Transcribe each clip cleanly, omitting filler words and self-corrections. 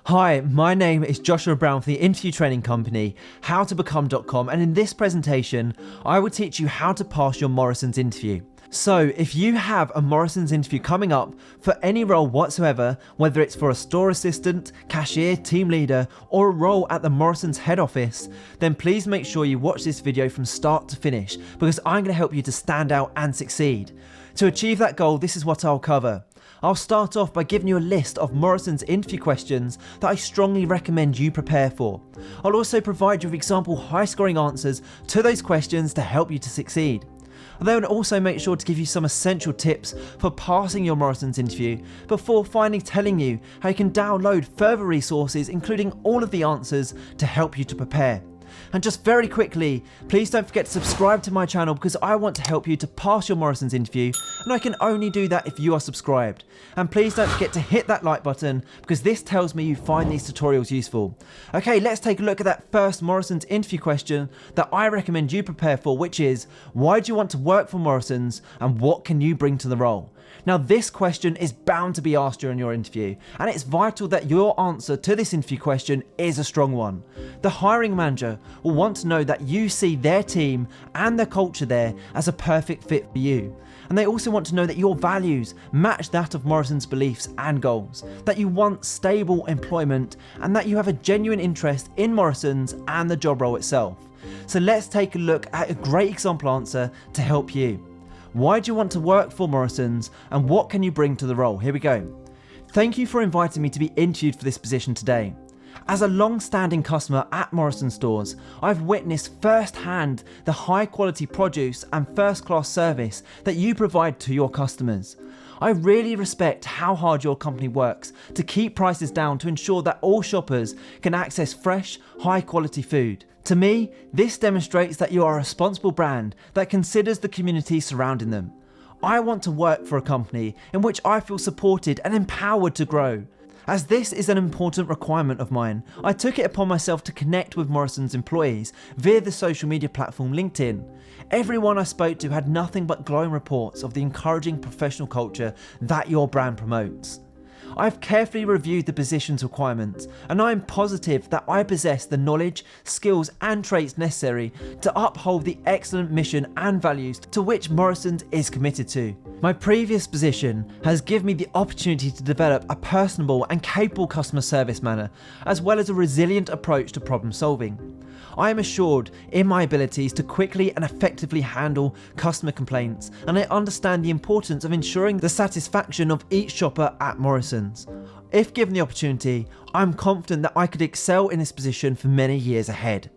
Hi, my name is Joshua Brown for the interview training company, howtobecome.com, and in this presentation, I will teach you how to pass your Morrisons interview. So if you have a Morrisons interview coming up for any role whatsoever, whether it's for a store assistant, cashier, team leader, or a role at the Morrisons Head Office, then please make sure you watch this video from start to finish because I'm going to help you to stand out and succeed. To achieve that goal, this is what I'll cover. I'll start off by giving you a list of Morrisons interview questions that I strongly recommend you prepare for. I'll also provide you with example high-scoring answers to those questions to help you to succeed. I'll then also make sure to give you some essential tips for passing your Morrisons interview before finally telling you how you can download further resources including all of the answers to help you to prepare. And just very quickly, please don't forget to subscribe to my channel because I want to help you to pass your Morrisons interview, and I can only do that if you are subscribed. And please don't forget to hit that like button because this tells me you find these tutorials useful. Okay, let's take a look at that first Morrisons interview question that I recommend you prepare for, which is, why do you want to work for Morrisons and what can you bring to the role? Now this question is bound to be asked during your interview, and it's vital that your answer to this interview question is a strong one. The hiring manager will want to know that you see their team and their culture there as a perfect fit for you. And they also want to know that your values match that of Morrisons' beliefs and goals, that you want stable employment, and that you have a genuine interest in Morrisons and the job role itself. So let's take a look at a great example answer to help you. Why do you want to work for Morrisons and what can you bring to the role? Here we go. Thank you for inviting me to be interviewed for this position today. As a long-standing customer at Morrisons stores, I've witnessed firsthand the high quality produce and first-class service that you provide to your customers. I really respect how hard your company works to keep prices down to ensure that all shoppers can access fresh, high-quality food. To me, this demonstrates that you are a responsible brand that considers the community surrounding them. I want to work for a company in which I feel supported and empowered to grow. As this is an important requirement of mine, I took it upon myself to connect with Morrisons employees via the social media platform LinkedIn. Everyone I spoke to had nothing but glowing reports of the encouraging professional culture that your brand promotes. I've carefully reviewed the position's requirements, and I am positive that I possess the knowledge, skills and traits necessary to uphold the excellent mission and values to which Morrisons is committed to. My previous position has given me the opportunity to develop a personable and capable customer service manner, as well as a resilient approach to problem solving. I am assured in my abilities to quickly and effectively handle customer complaints, and I understand the importance of ensuring the satisfaction of each shopper at Morrisons. If given the opportunity, I'm confident that I could excel in this position for many years ahead.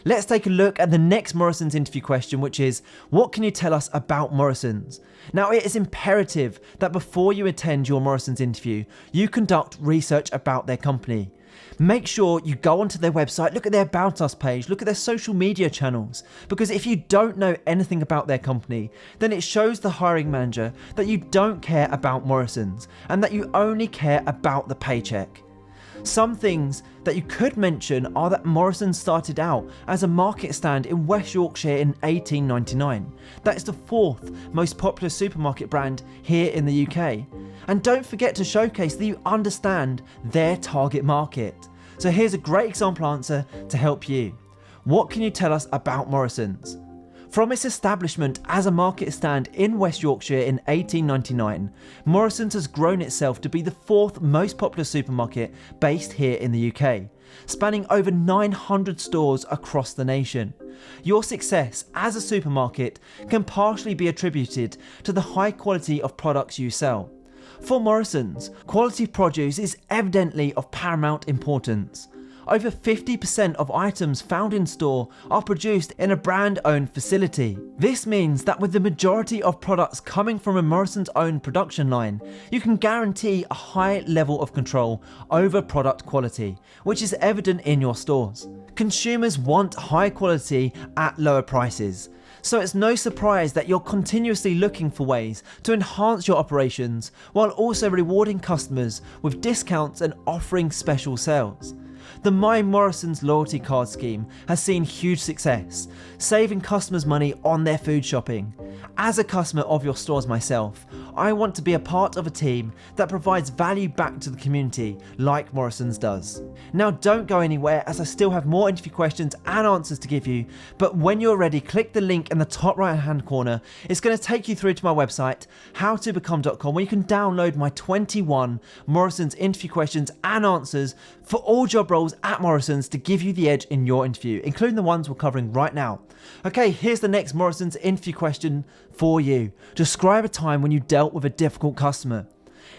Let's take a look at the next Morrisons interview question, which is, what can you tell us about Morrisons? Now, it is imperative that before you attend your Morrisons interview, you conduct research about their company. Make sure you go onto their website, look at their About Us page, look at their social media channels, because if you don't know anything about their company, then it shows the hiring manager that you don't care about Morrisons and that you only care about the paycheck. Some things that you could mention are that Morrisons started out as a market stand in West Yorkshire in 1899. That is the fourth most popular supermarket brand here in the UK. And don't forget to showcase that you understand their target market. So here's a great example answer to help you. What can you tell us about Morrisons? From its establishment as a market stand in West Yorkshire in 1899, Morrisons has grown itself to be the fourth most popular supermarket based here in the UK, spanning over 900 stores across the nation. Your success as a supermarket can partially be attributed to the high quality of products you sell. For Morrisons, quality produce is evidently of paramount importance. Over 50% of items found in store are produced in a brand-owned facility. This means that with the majority of products coming from a Morrisons owned production line, you can guarantee a high level of control over product quality, which is evident in your stores. Consumers want high quality at lower prices. So it's no surprise that you're continuously looking for ways to enhance your operations while also rewarding customers with discounts and offering special sales. The My Morrisons loyalty card scheme has seen huge success, saving customers money on their food shopping. As a customer of your stores myself, I want to be a part of a team that provides value back to the community like Morrisons does. Now don't go anywhere, as I still have more interview questions and answers to give you, but when you're ready, click the link in the top right hand corner. It's going to take you through to my website, howtobecome.com, where you can download my 21 Morrisons interview questions and answers for all job roles at Morrisons to give you the edge in your interview, including the ones we're covering right now. Okay, here's the next Morrisons interview question for you. Describe a time when you dealt with a difficult customer.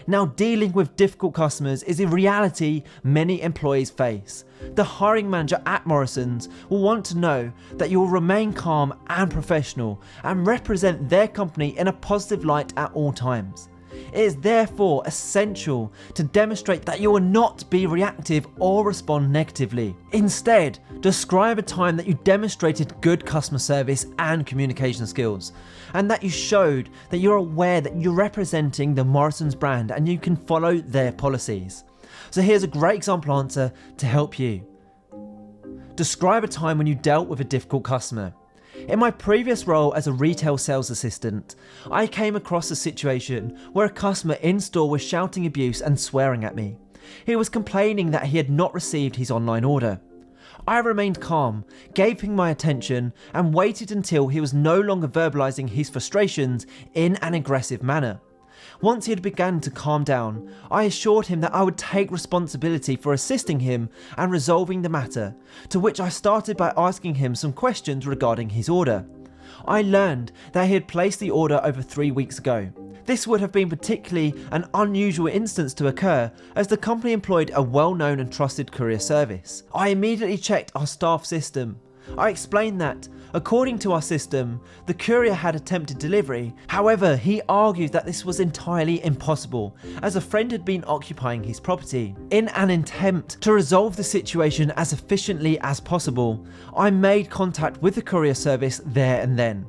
Now, dealing with difficult customers is a reality many employees face. The hiring manager at Morrisons will want to know that you will remain calm and professional and represent their company in a positive light at all times. It is therefore essential to demonstrate that you will not be reactive or respond negatively. Instead, describe a time that you demonstrated good customer service and communication skills, and that you showed that you're aware that you're representing the Morrisons brand and you can follow their policies. So here's a great example answer to help you. Describe a time when you dealt with a difficult customer. In my previous role as a retail sales assistant, I came across a situation where a customer in store was shouting abuse and swearing at me. He was complaining that he had not received his online order. I remained calm, gave him my attention, and waited until he was no longer verbalizing his frustrations in an aggressive manner. Once he had begun to calm down, I assured him that I would take responsibility for assisting him and resolving the matter, to which I started by asking him some questions regarding his order. I learned that he had placed the order over 3 weeks ago. This would have been particularly an unusual instance to occur, as the company employed a well-known and trusted courier service. I immediately checked our staff system. I explained that, according to our system, the courier had attempted delivery. However, he argued that this was entirely impossible, as a friend had been occupying his property. In an attempt to resolve the situation as efficiently as possible, I made contact with the courier service there and then.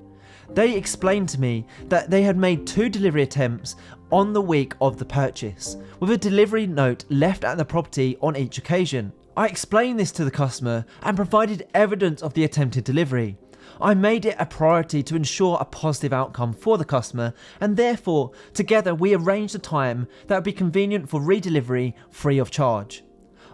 They explained to me that they had made 2 delivery attempts on the week of the purchase, with a delivery note left at the property on each occasion. I explained this to the customer and provided evidence of the attempted delivery. I made it a priority to ensure a positive outcome for the customer, and therefore, together we arranged a time that would be convenient for redelivery free of charge.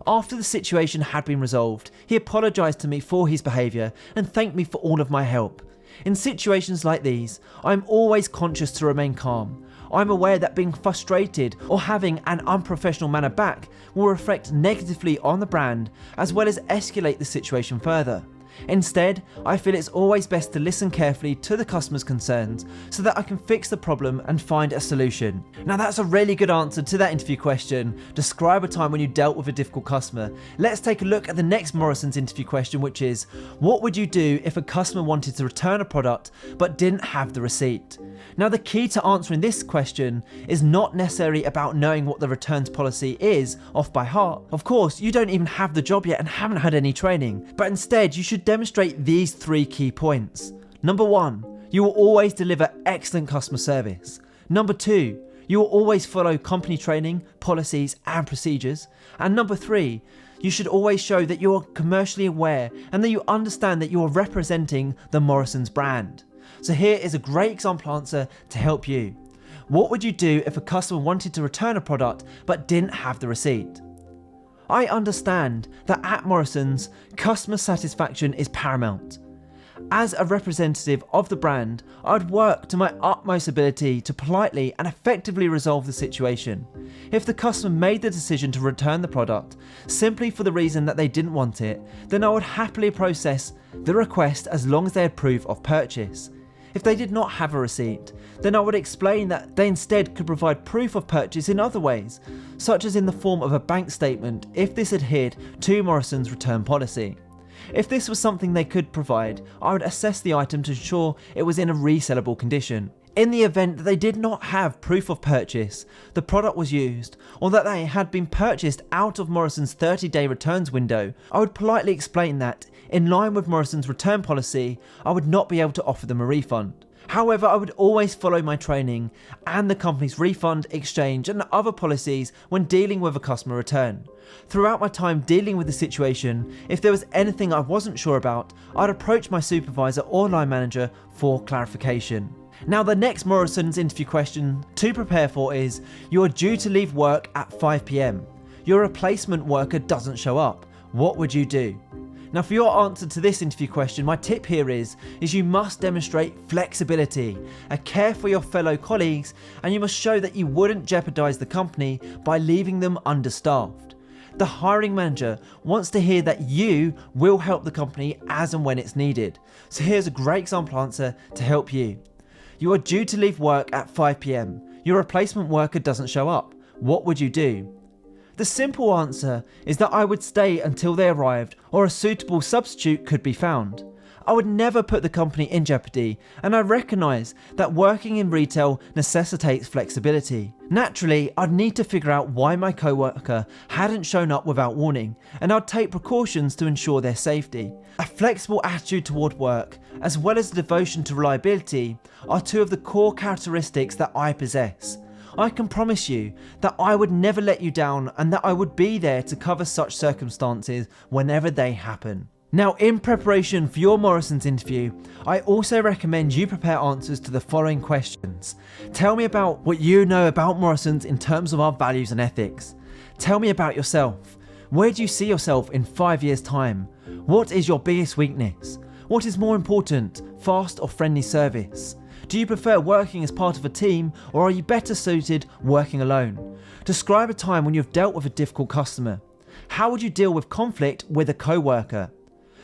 After the situation had been resolved, he apologised to me for his behaviour and thanked me for all of my help. In situations like these, I am always conscious to remain calm. I'm aware that being frustrated or having an unprofessional manner back will reflect negatively on the brand, as well as escalate the situation further. Instead, I feel it's always best to listen carefully to the customer's concerns so that I can fix the problem and find a solution. Now that's a really good answer to that interview question. Describe a time when you dealt with a difficult customer. Let's take a look at the next Morrisons interview question, which is, what would you do if a customer wanted to return a product but didn't have the receipt? Now the key to answering this question is not necessarily about knowing what the returns policy is off by heart. Of course, you don't even have the job yet and haven't had any training, but instead you should demonstrate these 3 key points. Number 1, you will always deliver excellent customer service. Number 2, you will always follow company training, policies and procedures. And number 3, you should always show that you are commercially aware and that you understand that you are representing the Morrisons brand. So here is a great example answer to help you. What would you do if a customer wanted to return a product but didn't have the receipt? I understand that at Morrisons, customer satisfaction is paramount. As a representative of the brand, I would work to my utmost ability to politely and effectively resolve the situation. If the customer made the decision to return the product simply for the reason that they didn't want it, then I would happily process the request as long as they had proof of purchase. If they did not have a receipt, then I would explain that they instead could provide proof of purchase in other ways, such as in the form of a bank statement if this adhered to Morrisons' return policy. If this was something they could provide, I would assess the item to ensure it was in a resellable condition. In the event that they did not have proof of purchase, the product was used, or that they had been purchased out of Morrisons' 30-day returns window, I would politely explain that, in line with Morrisons' return policy, I would not be able to offer them a refund. However, I would always follow my training and the company's refund, exchange and other policies when dealing with a customer return. Throughout my time dealing with the situation, if there was anything I wasn't sure about, I'd approach my supervisor or line manager for clarification. Now, the next Morrisons interview question to prepare for is, you are due to leave work at 5 PM. Your replacement worker doesn't show up. What would you do? Now, for your answer to this interview question, my tip here is you must demonstrate flexibility, a care for your fellow colleagues, and you must show that you wouldn't jeopardize the company by leaving them understaffed. The hiring manager wants to hear that you will help the company as and when it's needed. So here's a great example answer to help you. You are due to leave work at 5 PM. Your replacement worker doesn't show up. What would you do? The simple answer is that I would stay until they arrived or a suitable substitute could be found. I would never put the company in jeopardy, and I recognise that working in retail necessitates flexibility. Naturally, I'd need to figure out why my co-worker hadn't shown up without warning, and I'd take precautions to ensure their safety. A flexible attitude toward work, as well as devotion to reliability, are two of the core characteristics that I possess. I can promise you that I would never let you down and that I would be there to cover such circumstances whenever they happen. Now, in preparation for your Morrisons interview, I also recommend you prepare answers to the following questions. Tell me about what you know about Morrisons in terms of our values and ethics. Tell me about yourself. Where do you see yourself in 5 years' time? What is your biggest weakness? What is more important, fast or friendly service? Do you prefer working as part of a team, or are you better suited working alone? Describe a time when you've dealt with a difficult customer. How would you deal with conflict with a co-worker?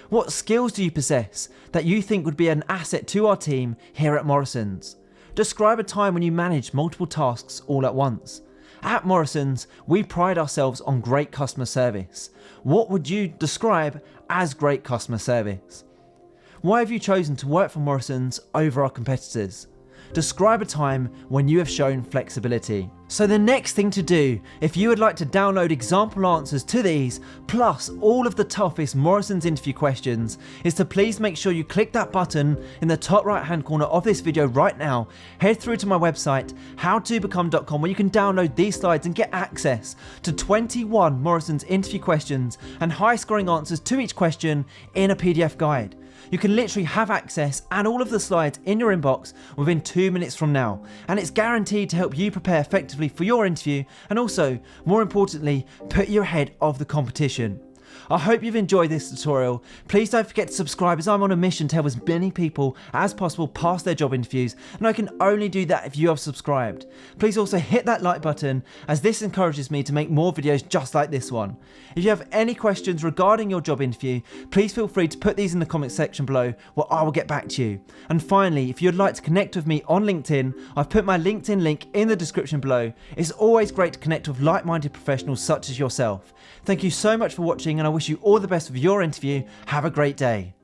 What skills do you possess that you think would be an asset to our team here at Morrisons? Describe a time when you managed multiple tasks all at once. At Morrisons, we pride ourselves on great customer service. What would you describe as great customer service? Why have you chosen to work for Morrisons over our competitors? Describe a time when you have shown flexibility. So the next thing to do, if you would like to download example answers to these, plus all of the toughest Morrisons interview questions, is to please make sure you click that button in the top right hand corner of this video right now. Head through to my website, howtobecome.com, where you can download these slides and get access to 21 Morrisons interview questions and high scoring answers to each question in a PDF guide. You can literally have access and all of the slides in your inbox within 2 minutes from now, and it's guaranteed to help you prepare effectively for your interview and also, more importantly, put you ahead of the competition. I hope you've enjoyed this tutorial. Please don't forget to subscribe, as I'm on a mission to help as many people as possible pass their job interviews, and I can only do that if you have subscribed. Please also hit that like button, as this encourages me to make more videos just like this one. If you have any questions regarding your job interview, please feel free to put these in the comment section below, where I will get back to you. And finally, if you'd like to connect with me on LinkedIn, I've put my LinkedIn link in the description below. It's always great to connect with like-minded professionals such as yourself. Thank you so much for watching, and I wish you all the best with your interview. Have a great day.